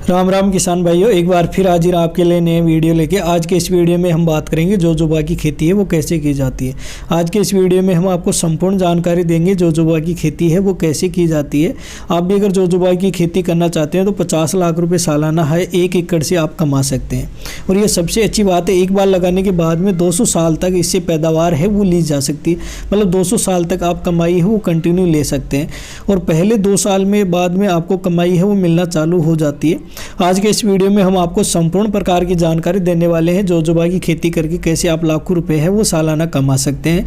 राम राम किसान भाइयों, एक बार फिर हाजिर आपके लिए नए वीडियो लेके। आज के इस वीडियो में हम बात करेंगे जोजोबा की खेती है वो कैसे की जाती है। आज के इस वीडियो में हम आपको संपूर्ण जानकारी देंगे जोजोबा की खेती है वो कैसे की जाती है। आप भी अगर जोजोबा की खेती करना चाहते हैं तो 50 लाख रुपये सालाना है 1 एकड़ से आप कमा सकते हैं। और ये सबसे अच्छी बात है, एक बार लगाने के बाद में 200 साल तक इससे पैदावार है वो ली जा सकती है। मतलब 200 साल तक आप कमाई है वो कंटिन्यू ले सकते हैं और पहले 2 साल में बाद में आपको कमाई है वो मिलना चालू हो जाती है। आज के इस वीडियो में हम आपको संपूर्ण प्रकार की जानकारी देने वाले हैं जोजोबा की खेती करके कैसे आप लाखों रुपए है वो सालाना कमा सकते हैं।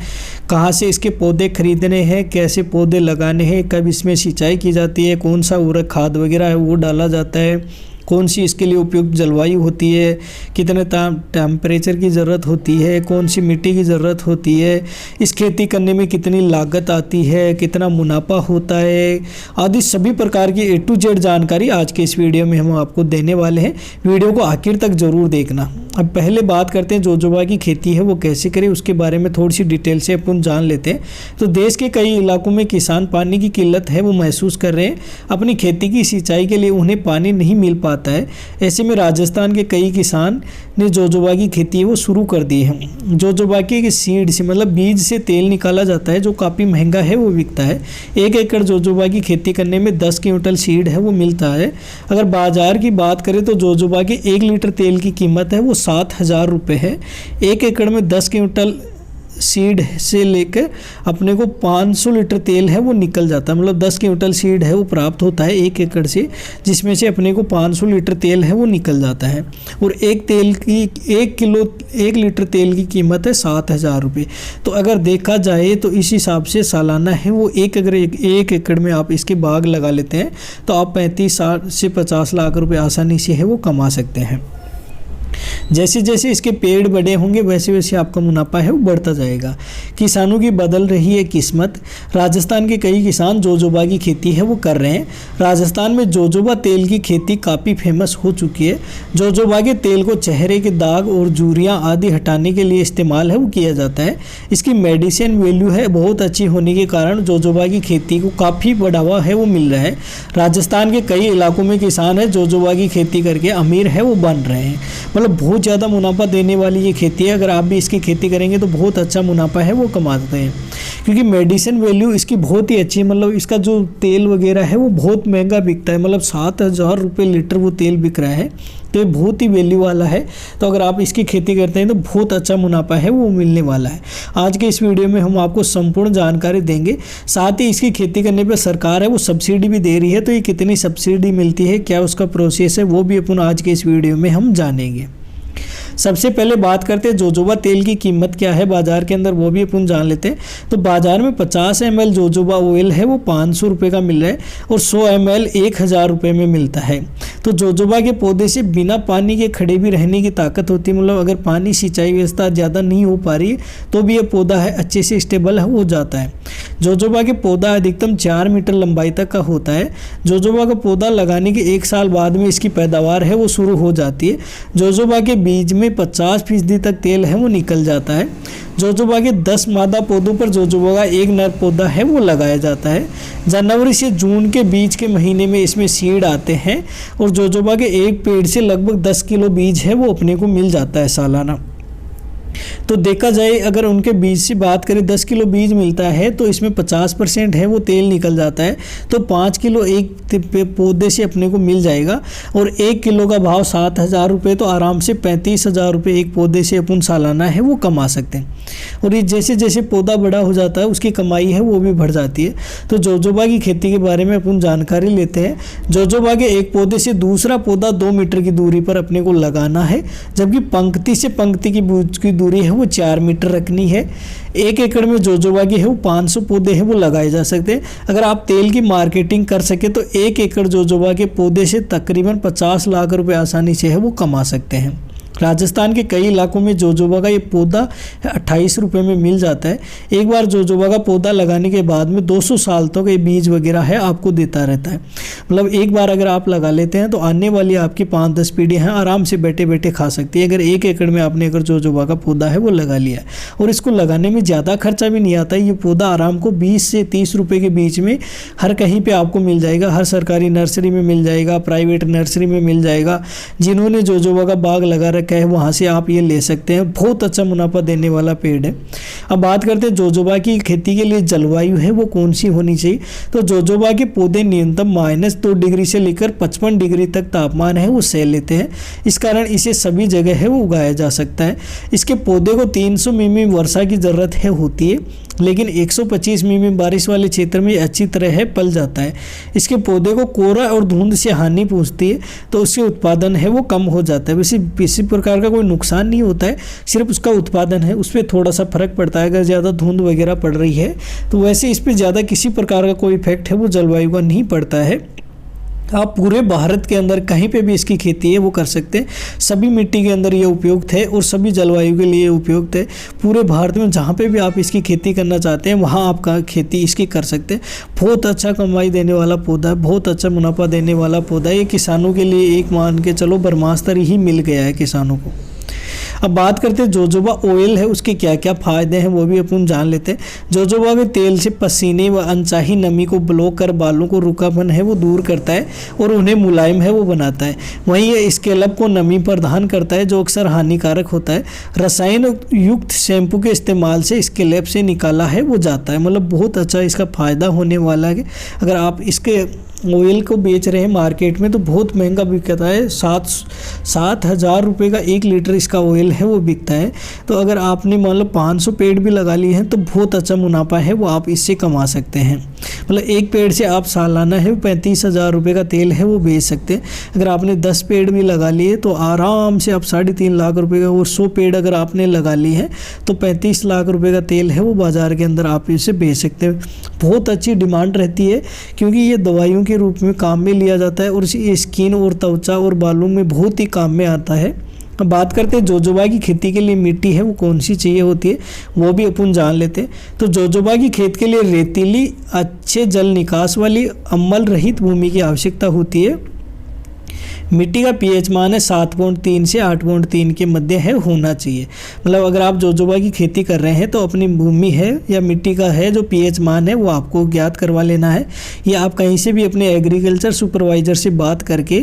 कहाँ से इसके पौधे खरीदने हैं, कैसे पौधे लगाने हैं, कब इसमें सिंचाई की जाती है, कौन सा उर्वरक खाद वगैरह है वो डाला जाता है, कौन सी इसके लिए उपयुक्त जलवायु होती है, कितने टेम्परेचर की ज़रूरत होती है, कौन सी मिट्टी की ज़रूरत होती है, इस खेती करने में कितनी लागत आती है, कितना मुनाफा होता है, आदि सभी प्रकार की A to Z जानकारी आज के इस वीडियो में हम आपको देने वाले हैं। वीडियो को आखिर तक ज़रूर देखना। अब पहले बात करते हैं जोजोबा की खेती है वो कैसे करें, उसके बारे में थोड़ी सी डिटेल से अपन जान लेते हैं। तो देश के कई इलाकों में किसान पानी की किल्लत है वो महसूस कर रहे हैं। अपनी खेती की सिंचाई के लिए उन्हें पानी नहीं मिल पाता है। ऐसे में राजस्थान के कई किसान ने जोजोबा की खेती है वो शुरू कर दी है। जोजोबा के सीड से मतलब बीज से तेल निकाला जाता है जो काफ़ी महंगा है वो बिकता है। 1 एकड़ जोजोबा की खेती करने में 10 क्विंटल सीड है वो मिलता है। अगर बाजार की बात करें तो जोजोबा के 1 लीटर तेल की कीमत है वो 7,000 रुपये है। 1 एकड़ में 10 क्विंटल सीड से लेकर अपने को 500 लीटर तेल है वो निकल जाता है। मतलब 10 क्विंटल सीड है वो प्राप्त होता है 1 एकड़ से, जिसमें से अपने को 500 लीटर तेल है वो निकल जाता है। और 1 लीटर तेल की कीमत है 7,000 रुपये। तो अगर देखा जाए तो इस हिसाब से सालाना है वो एक एकड़ में आप इसके बाग लगा लेते हैं तो आप 35 से 50 लाख रुपये आसानी से है वो कमा सकते हैं। जैसे जैसे इसके पेड़ बड़े होंगे वैसे वैसे आपका मुनाफा है वो बढ़ता जाएगा। किसानों की बदल रही है किस्मत। राजस्थान के कई किसान जोजोबा की खेती है वो कर रहे हैं। राजस्थान में जोजोबा तेल की खेती काफ़ी फेमस हो चुकी है। जोजोबा के तेल को चेहरे के दाग और झुर्रियाँ आदि हटाने के लिए इस्तेमाल है वो किया जाता है। इसकी मेडिसिन वैल्यू है बहुत अच्छी होने के कारण जोजोबा की खेती को काफ़ी बढ़ावा है वो मिल रहा है। राजस्थान के कई इलाकों में किसान है जोजोबा की खेती करके अमीर है वो बन रहे हैं। मतलब बहुत ज़्यादा मुनाफा देने वाली ये खेती है। अगर आप भी इसकी खेती करेंगे तो बहुत अच्छा मुनाफा है वो कमाते हैं, क्योंकि मेडिसिन वैल्यू इसकी बहुत ही अच्छी है। मतलब इसका जो तेल वगैरह है वो बहुत महंगा बिकता है। मतलब 7,000 रुपये लीटर वो तेल बिक रहा है, तो ये बहुत ही वैल्यू वाला है। तो अगर आप इसकी खेती करते हैं तो बहुत अच्छा मुनाफा है वो मिलने वाला है। आज के इस वीडियो में हम आपको संपूर्ण जानकारी देंगे। साथ ही इसकी खेती करने पर सरकार है वो सब्सिडी भी दे रही है। तो ये कितनी सब्सिडी मिलती है, क्या उसका प्रोसेस है, वो भी अपन आज के इस वीडियो में हम जानेंगे। सबसे पहले बात करते हैं जोजोबा तेल की कीमत क्या है बाज़ार के अंदर, वो भी अपन जान लेते हैं। तो बाज़ार में 50 ml जोजोबा ऑयल है वो 500 रुपये का मिल रहा है और 100 ml 1,000 रुपये में मिलता है। तो जोजोबा के पौधे से बिना पानी के खड़े भी रहने की ताकत होती है। मतलब अगर पानी सिंचाई व्यवस्था ज़्यादा नहीं हो पा रही है तो भी ये पौधा है अच्छे से स्टेबल हो जाता है। जोजोबा के पौधा अधिकतम 4 मीटर लंबाई तक का होता है। जोजोबा का पौधा लगाने के 1 साल बाद में इसकी पैदावार है वो शुरू हो जाती है। जोजोबा के बीज में 50% तक तेल है वो निकल जाता है। जोजोबा के 10 मादा पौधों पर जोजोबा का 1 नर पौधा है वो लगाया जाता है। जनवरी से जून के बीच के महीने में इसमें सीड आते हैं और जोजोबा के एक पेड़ से लगभग 10 किलो बीज है वो अपने को मिल जाता है सालाना। तो देखा जाए अगर उनके बीज से बात करें 10 किलो बीज मिलता है तो इसमें 50% है वो तेल निकल जाता है। तो 5 किलो एक पौधे से अपने को मिल जाएगा और 1 किलो का भाव 7,000 रुपये। तो आराम से 35,000 रुपये एक पौधे से अपन सालाना है वो कमा सकते हैं। और ये जैसे जैसे पौधा बड़ा हो जाता है उसकी कमाई है वो भी बढ़ जाती है। तो जोजोबा की खेती के बारे में अपन जानकारी लेते हैं। जोजोबा के एक पौधे से दूसरा पौधा 2 मीटर की दूरी पर अपने को लगाना है, जबकि पंक्ति से पंक्ति की दूरी है वो 4 मीटर रखनी है। 1 एकड़ में जोजोबा की है वो 500 पौधे हैं वो लगाए जा सकते हैं। अगर आप तेल की मार्केटिंग कर सके तो 1 एकड़ जोजोबा के पौधे से तकरीबन 50 लाख रुपए आसानी से है वो कमा सकते हैं। राजस्थान के कई इलाकों में जोजोबा का ये पौधा 28 रुपये में मिल जाता है। एक बार जोजोबा का पौधा लगाने के बाद में 200 साल तक ये बीज वगैरह है आपको देता रहता है। मतलब एक बार अगर आप लगा लेते हैं तो आने वाली आपकी 5-10 पीढ़ियाँ हैं आराम से बैठे बैठे खा सकती है। अगर 1 एकड़ में आपने अगर जोजोबा का पौधा है वो लगा लिया है, और इसको लगाने में ज़्यादा खर्चा भी नहीं आता है। ये पौधा आराम को 20 से 30 रुपये के बीच में हर कहीं पर आपको मिल जाएगा। हर सरकारी नर्सरी में मिल जाएगा, प्राइवेट नर्सरी में मिल जाएगा। जिन्होंने जोजोबा का बाग लगा रखा है वहाँ से आप ये ले सकते हैं। बहुत अच्छा मुनाफा देने वाला पेड़ है। अब बात करते हैं जोजोबा की खेती के लिए जलवायु है वो कौन सी होनी चाहिए। तो जोजोबा के पौधे न्यूनतम -2 डिग्री से लेकर 55 डिग्री तक तापमान है वो सह लेते हैं। इस कारण इसे सभी जगह है वो उगाया जा सकता है। इसके पौधे को 300 मिमी वर्षा की ज़रूरत है होती है, लेकिन 125 मिमी बारिश वाले क्षेत्र में अच्छी तरह है पल जाता है। इसके पौधे को कोहरा और धुंध से हानि पहुंचती है तो उससे उत्पादन है वो कम हो जाता है। वैसे किसी प्रकार का कोई नुकसान नहीं होता है, सिर्फ उसका उत्पादन है उस पर थोड़ा सा फर्क पड़ता है। अगर ज़्यादा धुंध वगैरह पड़ रही है तो वैसे इस पर ज़्यादा किसी प्रकार का कोई इफेक्ट है वो जलवायु का नहीं पड़ता है। आप पूरे भारत के अंदर कहीं पे भी इसकी खेती है वो कर सकते हैं। सभी मिट्टी के अंदर ये उपयुक्त है और सभी जलवायु के लिए उपयुक्त है। पूरे भारत में जहाँ पे भी आप इसकी खेती करना चाहते हैं वहाँ आपका खेती इसकी कर सकते हैं। बहुत अच्छा कमाई देने वाला पौधा है, बहुत अच्छा मुनाफा देने वाला पौधा है। ये किसानों के लिए एक मान के चलो ब्रह्मास्त्र ही मिल गया है किसानों को। अब बात करते हैं जोजोबा ऑयल है उसके क्या क्या फ़ायदे हैं वो भी अपन जान लेते हैं। जोजोबा के तेल से पसीने व अनचाही नमी को ब्लॉक कर बालों को रुखापन है वो दूर करता है और उन्हें मुलायम है वो बनाता है। वहीं ये स्कैल्प को नमी प्रदान करता है जो अक्सर हानिकारक होता है। रसायन युक्त शैम्पू के इस्तेमाल से स्कैल्प से निकाला है वो जाता है। मतलब बहुत अच्छा इसका फ़ायदा होने वाला है। अगर आप इसके ऑयल को बेच रहे हैं मार्केट में तो बहुत महंगा बिकता है। 7,000 रुपये का 1 लीटर इसका ऑयल है वो बिकता है। तो अगर आपने मान लो 500 पेड़ भी लगा लिए हैं तो बहुत अच्छा मुनाफा है वो आप इससे कमा सकते हैं। मतलब एक पेड़ से आप सालाना है 35,000 रुपये का तेल है वो बेच सकते हैं। अगर आपने 10 पेड़ भी लगा लिए तो आराम से आप 3.5 लाख रुपये का, और 100 पेड़ अगर आपने लगा लिए हैं तो 35 लाख रुपये का तेल है वो बाज़ार के अंदर आप इसे बेच सकते हैं। बहुत अच्छी डिमांड रहती है क्योंकि ये दवाइयों के रूप में काम में लिया जाता है और ये स्किन और त्वचा और बालों में बहुत ही काम में आता है। अब बात करते हैं जोजोबा की खेती के लिए मिट्टी है वो कौन सी चाहिए होती है वो भी अपन जान लेते हैं। तो जोजोबा की खेत के लिए रेतीली, अच्छे जल निकास वाली, अम्ल रहित भूमि की आवश्यकता होती है। मिट्टी का पीएच मान है 7.3 से 8.3 के मध्य है होना चाहिए। मतलब अगर आप जोजोबा की खेती कर रहे हैं तो अपनी भूमि है या मिट्टी का है जो पीएच मान है वो आपको ज्ञात करवा लेना है। या आप कहीं से भी अपने एग्रीकल्चर सुपरवाइज़र से बात करके,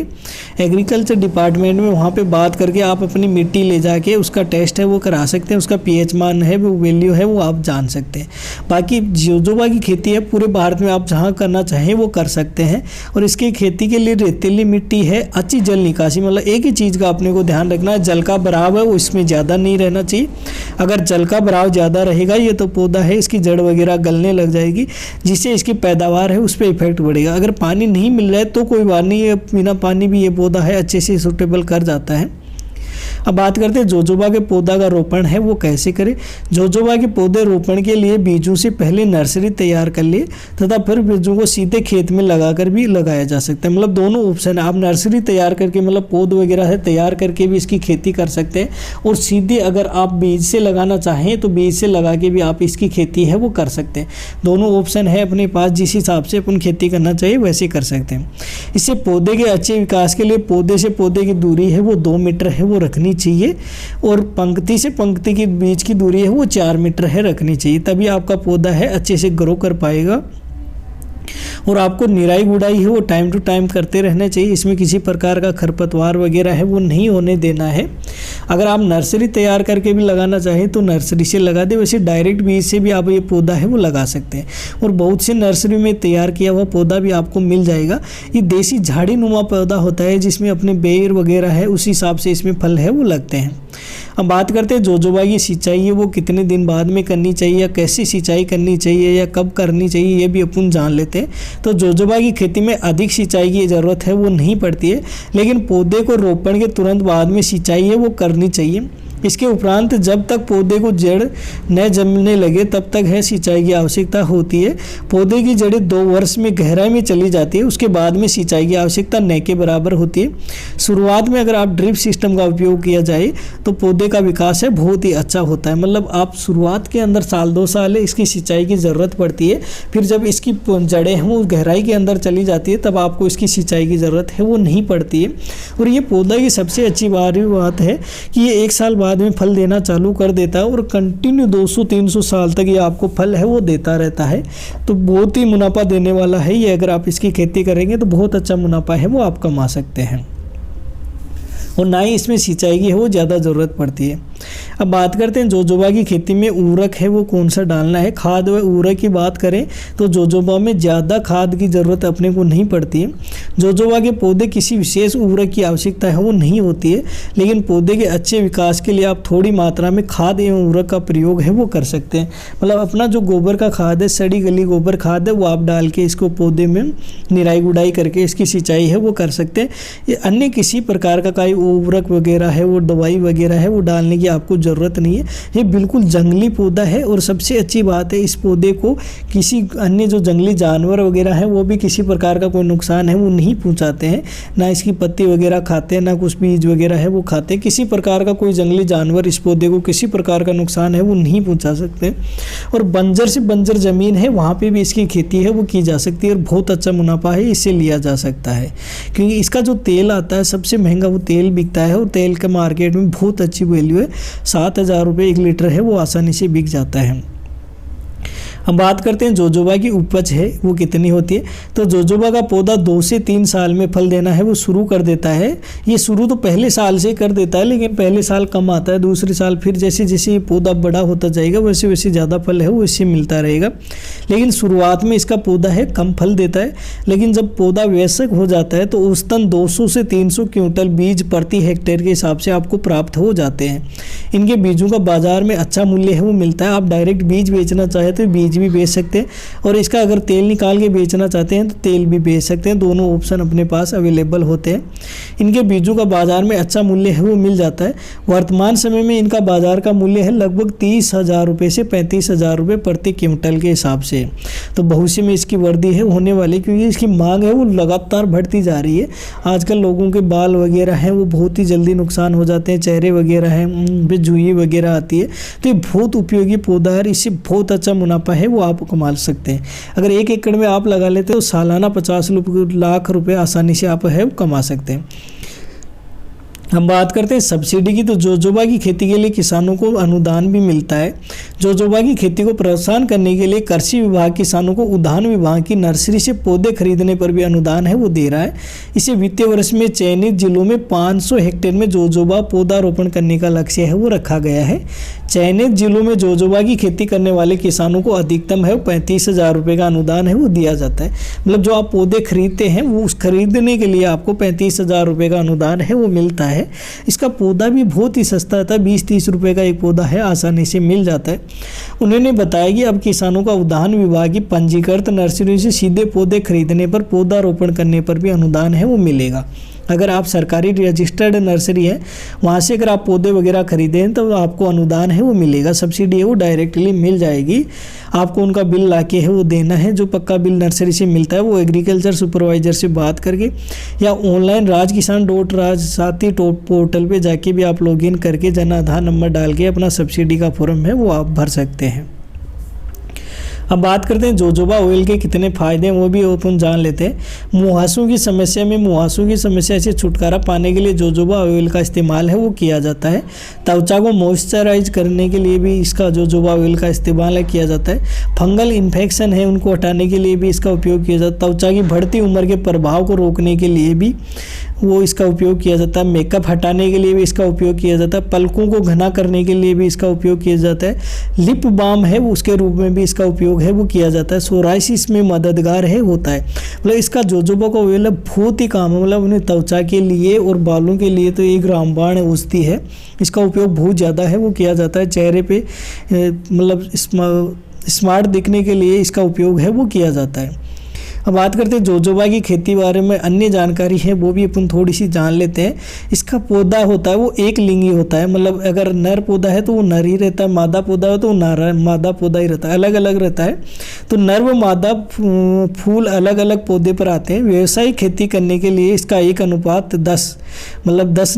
एग्रीकल्चर डिपार्टमेंट में वहाँ पे बात करके आप अपनी मिट्टी ले जाके उसका टेस्ट है वो करा सकते हैं। उसका पीएच मान है वो वैल्यू है वो आप जान सकते हैं। बाकी जोजोबा की खेती है पूरे भारत में आप जहाँ करना चाहें वो कर सकते हैं। और इसकी खेती के लिए रेतीली मिट्टी है, अच्छी जल निकासी। मतलब एक ही चीज़ का अपने को ध्यान रखना है, जल का भराव है वो इसमें ज़्यादा नहीं रहना चाहिए। अगर जल का भराव ज़्यादा रहेगा ये तो पौधा है इसकी जड़ वगैरह गलने लग जाएगी जिससे इसकी पैदावार है उस पर इफेक्ट पड़ेगा। अगर पानी नहीं मिल रहा है तो कोई बात नहीं है, बिना पानी भी ये पौधा है अच्छे से सूटेबल कर जाता है। अब बात करते हैं जोजोबा के पौधा का रोपण है वो कैसे करें। जोजोबा के पौधे रोपण के लिए बीजों से पहले नर्सरी तैयार कर लिए तथा फिर बीजों को सीधे खेत में लगाकर भी लगाया जा सकता है। मतलब दोनों ऑप्शन है। आप नर्सरी तैयार करके मतलब पौध वगैरह है तैयार करके भी इसकी खेती कर सकते हैं, और सीधे अगर आप बीज से लगाना चाहें तो बीज से लगा के भी आप इसकी खेती है वो कर सकते हैं। दोनों ऑप्शन है अपने पास, जिस हिसाब से अपन खेती करना चाहिए वैसे कर सकते हैं। इससे पौधे के अच्छे विकास के लिए पौधे से पौधे की दूरी है वो 2 मीटर है वो रखनी चाहिए, और पंक्ति से पंक्ति के बीच की दूरी है वो 4 मीटर है रखनी चाहिए। तभी आपका पौधा है अच्छे से ग्रो कर पाएगा। और आपको निराई गुड़ाई है वो टाइम टू टाइम करते रहना चाहिए। इसमें किसी प्रकार का खरपतवार वगैरह है वो नहीं होने देना है। अगर आप नर्सरी तैयार करके भी लगाना चाहें तो नर्सरी से लगा दें, वैसे डायरेक्ट बीज से भी आप ये पौधा है वो लगा सकते हैं। और बहुत से नर्सरी में तैयार किया हुआ पौधा भी आपको मिल जाएगा। ये देसी झाड़ी नुमा पौधा होता है जिसमें अपने बेर वगैरह है उस हिसाब से इसमें फल है वो लगते हैं। अब बात करते हैं जोजोबा की सिंचाई है वो कितने दिन बाद में करनी चाहिए या कैसी सिंचाई करनी चाहिए या कब करनी चाहिए ये भी अपन जान लेते हैं। तो जोजोबा की खेती में अधिक सिंचाई की ज़रूरत है वो नहीं पड़ती है, लेकिन पौधे को रोपण के तुरंत बाद में सिंचाई है वो करनी चाहिए। इसके उपरांत जब तक पौधे को जड़ न जमने लगे तब तक है सिंचाई की आवश्यकता होती है। पौधे की जड़ें 2 वर्ष में गहराई में चली जाती है, उसके बाद में सिंचाई की आवश्यकता न के बराबर होती है। शुरुआत में अगर आप ड्रिप सिस्टम का उपयोग किया जाए तो पौधे का विकास है बहुत ही अच्छा होता है। मतलब आप शुरुआत के अंदर साल 2 साल इसकी सिंचाई की ज़रूरत पड़ती है, फिर जब इसकी जड़ें हैं वो गहराई के अंदर चली जाती है तब आपको इसकी सिंचाई की ज़रूरत है वो नहीं पड़ती है। और ये पौधा की सबसे अच्छी बात है कि ये 1 साल बाद में फल देना चालू कर देता है और कंटिन्यू 200-300 साल तक ये आपको फल है वो देता रहता है। तो बहुत ही मुनाफा देने वाला है ये। अगर आप इसकी खेती करेंगे तो बहुत अच्छा मुनाफा है वो आप कमा सकते हैं, और ना ही इसमें सिंचाई की है वो ज़्यादा ज़रूरत पड़ती है। अब बात करते हैं जोजोबा की खेती में उर्वरक है वो कौन सा डालना है। खाद व उर्वरक की बात करें तो जोजोबा में ज़्यादा खाद की ज़रूरत अपने को नहीं पड़ती है। जोजोबा के पौधे किसी विशेष उर्वरक की आवश्यकता है वो नहीं होती है, लेकिन पौधे के अच्छे विकास के लिए आप थोड़ी मात्रा में खाद एवं उर्वरक का प्रयोग है वो कर सकते हैं। मतलब अपना जो गोबर का खाद है, सड़ी गली गोबर खाद है, वो आप डाल के इसको पौधे में निराई गुड़ाई करके इसकी सिंचाई है वो कर सकते हैं। ये अन्य किसी प्रकार का कोई उर्वरक वगैरह है वो दवाई वगैरह है वो डालने की आपको ज़रूरत नहीं है। ये बिल्कुल जंगली पौधा है, और सबसे अच्छी बात है इस पौधे को किसी अन्य जो जंगली जानवर वगैरह हैं वो भी किसी प्रकार का कोई नुकसान है वो नहीं पहुंचाते हैं। ना इसकी पत्ती वगैरह खाते हैं, ना कुछ बीज वगैरह है वो खाते हैं। किसी प्रकार का कोई जंगली जानवर इस पौधे को किसी प्रकार का नुकसान है वो नहीं पहुँचा सकते। और बंजर से बंजर ज़मीन है वहाँ पर भी इसकी खेती है वो की जा सकती है, और बहुत अच्छा मुनाफा है इससे लिया जा सकता है। क्योंकि इसका जो तेल आता है सबसे महंगा वो तेल बिकता है, और तेल का मार्केट में बहुत अच्छी वैल्यू है। 7,000 रुपये 1 लीटर है वो आसानी से बिक जाता है। हम बात करते हैं जोजोबा की उपज है वो कितनी होती है। तो जोजोबा का पौधा 2 से 3 साल में फल देना है वो शुरू कर देता है। ये शुरू तो पहले साल से कर देता है, लेकिन पहले साल कम आता है, दूसरे साल फिर जैसे जैसे ये पौधा बड़ा होता जाएगा वैसे वैसे ज़्यादा फल है वो इससे मिलता रहेगा। लेकिन शुरुआत में इसका पौधा है कम फल देता है, लेकिन जब पौधा वयस्क हो जाता है तो औसतन 200 से 300 क्विंटल बीज प्रति हेक्टेयर के हिसाब से आपको प्राप्त हो जाते हैं। इनके बीजों का बाजार में अच्छा मूल्य है वो मिलता है। आप डायरेक्ट बीज बेचना चाहे तो बीज भी बेच सकते हैं, और इसका अगर तेल निकाल के बेचना चाहते हैं तो तेल भी बेच सकते हैं। दोनों ऑप्शन अपने पास अवेलेबल होते हैं। इनके बीजों का बाजार में अच्छा मूल्य है वो मिल जाता है। वर्तमान समय में इनका बाजार का मूल्य है लगभग 30,000 रुपये से 35,000 रुपये प्रति क्विंटल के हिसाब से। तो भविष्य में इसकी वृद्धि है होने वाली, क्योंकि इसकी मांग है वो लगातार बढ़ती जा रही है। आजकल लोगों के बाल वगैरह हैं वो बहुत ही जल्दी नुकसान हो जाते हैं, चेहरे वगैरह हैं उन पर जुई वगैरह आती है। तो ये बहुत उपयोगी पौधा है, इससे बहुत अच्छा मुनाफा है वो आप कमा सकते हैं। अगर 1 एकड़ में आप लगा लेते हो सालाना 50 लाख रुपए आसानी से आप है कमा सकते हैं। हम बात करते हैं सब्सिडी की। तो जोजोबा की खेती के लिए किसानों को अनुदान भी मिलता है। जोजोबा की खेती को प्रोत्साहन करने के लिए कृषि विभाग किसानों को उद्यान विभाग की नर्सरी से पौधे खरीदने पर भी अनुदान है वो दे रहा है। इसे वित्तीय वर्ष में चयनित जिलों में 500 हेक्टेयर में जोजोबा पौधारोपण करने का लक्ष्य है वो रखा गया है। चयनित जिलों में जोजोबा की खेती करने वाले किसानों को अधिकतम है 35,000 रुपये का अनुदान है वो दिया जाता है। मतलब जो आप पौधे खरीदते हैं वो उस खरीदने के लिए आपको 35,000 रुपये का अनुदान है वो मिलता है। इसका पौधा भी बहुत ही सस्ता था, 20-30 रुपये का एक पौधा है आसानी से मिल जाता है। उन्होंने बताया कि अब किसानों का उद्यान विभाग की पंजीकृत नर्सरी से सीधे पौधे खरीदने पर पौधारोपण करने पर भी अनुदान है वो मिलेगा। अगर आप सरकारी रजिस्टर्ड नर्सरी है वहाँ से अगर आप पौधे वगैरह खरीदें तो आपको अनुदान है वो मिलेगा, सब्सिडी है वो डायरेक्टली मिल जाएगी। आपको उनका बिल लाके है वो देना है। जो पक्का बिल नर्सरी से मिलता है वो एग्रीकल्चर सुपरवाइजर से बात करके या ऑनलाइन rajkisan.rajsati पोर्टल पे जाके भी आप लॉगिन करके जन आधार नंबर डाल के अपना सब्सिडी का फॉर्म है वो आप भर सकते हैं। अब बात करते हैं जोजोबा ऑयल के कितने फ़ायदे हैं वो भी अपन जान लेते हैं। मुहासों की समस्या से छुटकारा पाने के लिए जोजोबा ऑयल का इस्तेमाल है वो किया जाता है। त्वचा को मॉइस्चराइज करने के लिए भी इसका जोजोबा ऑयल का इस्तेमाल किया जाता है। फंगल इन्फेक्शन है उनको हटाने के लिए भी इसका उपयोग किया जाता है। त्वचा की बढ़ती उम्र के प्रभाव को रोकने के लिए भी वो इसका उपयोग किया जाता है। मेकअप हटाने के लिए भी इसका उपयोग किया जाता है। पलकों को घना करने के लिए भी इसका उपयोग किया जाता है। लिप बाम है उसके रूप में भी इसका उपयोग है वो किया जाता है। सोराइसिस में मददगार है होता है। मतलब इसका जोजोबा का ऑयल बहुत ही काम है। मतलब उन्हें त्वचा के लिए और बालों के लिए तो एक रामबाण औषधि है। इसका उपयोग बहुत ज़्यादा है वो किया जाता है। चेहरे पे मतलब स्मार्ट दिखने के लिए इसका उपयोग है वो किया जाता है। अब बात करते हैं जोजोबा की खेती बारे में अन्य जानकारी है वो भी अपन थोड़ी सी जान लेते हैं। इसका पौधा होता है वो एक लिंगी होता है, मतलब अगर नर पौधा है तो वो नर ही रहता है, मादा पौधा है तो वो मादा पौधा ही रहता है, अलग अलग रहता है। तो नर व मादा फूल अलग अलग पौधे पर आते हैं। व्यावसायिक खेती करने के लिए इसका 1:10 मतलब 10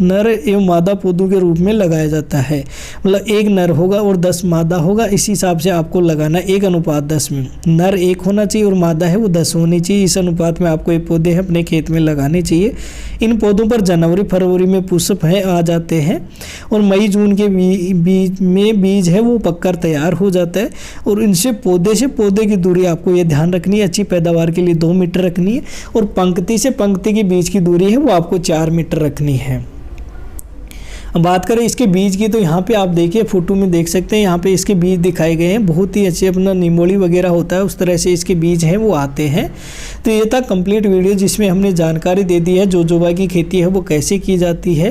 नर एवं मादा पौधों के रूप में लगाया जाता है। मतलब 1 नर होगा और 10 मादा होगा, इस हिसाब से आपको लगाना 1:10 में। नर 1 होना चाहिए और मादा है वो 10 होनी चाहिए। इस अनुपात में आपको ये पौधे हैं अपने खेत में लगाने चाहिए। इन पौधों पर जनवरी फरवरी में पुष्प है आ जाते हैं और मई जून के बीज है वो पककर तैयार हो जाता है। और इनसे पौधे की दूरी आपको ये ध्यान रखनी है, अच्छी पैदावार के लिए 2 मीटर रखनी है और पंक्ति से पंक्ति के बीच की दूरी है वो आपको 4 मीटर रखनी है। अब बात करें इसके बीज की, तो यहाँ पे आप देखिए फोटो में देख सकते हैं, यहाँ पे इसके बीज दिखाए गए हैं, बहुत ही अच्छे अपना निमोली वगैरह होता है उस तरह से इसके बीज हैं वो आते हैं। तो ये था कंप्लीट वीडियो जिसमें हमने जानकारी दे दी है जोजोबा की खेती है वो कैसे की जाती है,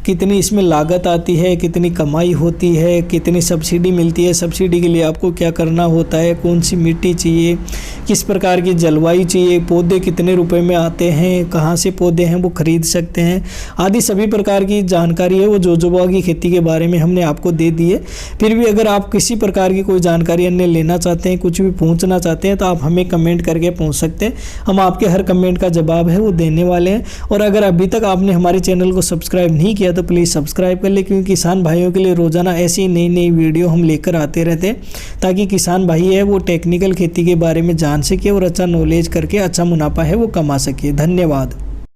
कितनी इसमें लागत आती है, कितनी कमाई होती है, कितनी सब्सिडी मिलती है, सब्सिडी के लिए आपको क्या करना होता है, कौन सी मिट्टी चाहिए, किस प्रकार की जलवायु चाहिए, पौधे कितने रुपए में आते हैं, कहाँ से पौधे हैं वो खरीद सकते हैं, आदि सभी प्रकार की जानकारी है वो जोजोबा की खेती के बारे में हमने आपको दे दी है। फिर भी अगर आप किसी प्रकार की कोई जानकारी अन्य लेना चाहते हैं, कुछ भी पूछना चाहते हैं तो आप हमें कमेंट करके पूछ सकते हैं, हम आपके हर कमेंट का जवाब है वो देने वाले हैं। और अगर अभी तक आपने हमारे चैनल को सब्सक्राइब नहीं किया तो प्लीज़ सब्सक्राइब कर ले, क्योंकि किसान भाइयों के लिए रोज़ाना ऐसी नई नई वीडियो हम लेकर आते रहते हैं ताकि किसान भाई है वो टेक्निकल खेती के बारे में जान सके और अच्छा नॉलेज करके अच्छा मुनाफा है वो कमा सके। धन्यवाद।